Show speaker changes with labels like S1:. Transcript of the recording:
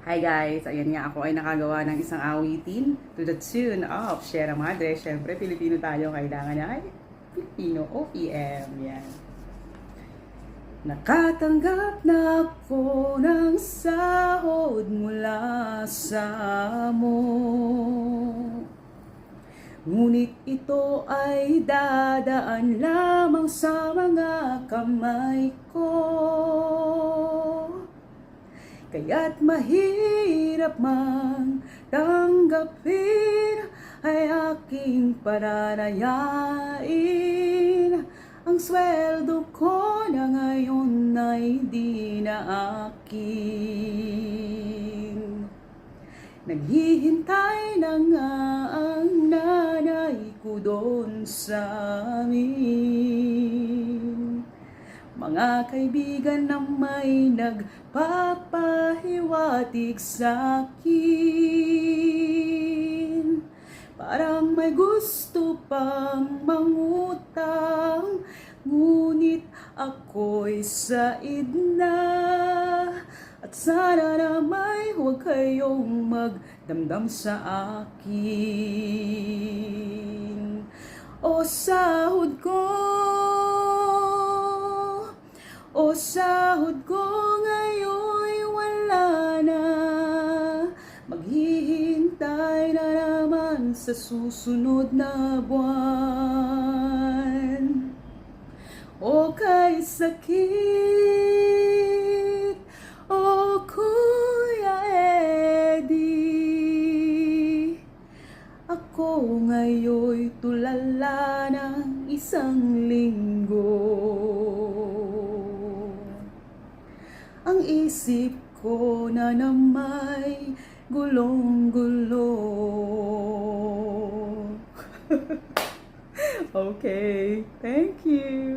S1: Hi guys! Ayan nga, ako ay nakagawa ng isang awitin to the tune of Sierra Madre. Siyempre, Pilipino tayo, kailangan ay Filipino OPM. Yan. Nakatanggap na ako ng sahod mula sa amo. Ngunit ito ay dadaan lamang sa mga kamay ko. Kaya't mahirap mang tanggapin ay aking paranayain. Ang sweldo ko na ngayon ay di na akin. Naghihintay na nga ang nanay ko doon sa amin. Mga kaibigan na may nagpapahiwatig sa akin. Parang may gusto pang mangutang, ngunit ako'y said na. At sana na may huwag kayong magdamdam sa akin. O sahod ko, o sahod ko ngayon'y wala na. Maghihintay na naman sa susunod na buwan. O kay sakit, o Kuya Eddie, ako ngayon'y tulala ng isang linggo. Ang isip ko na may gulong-gulo. Okay, thank you.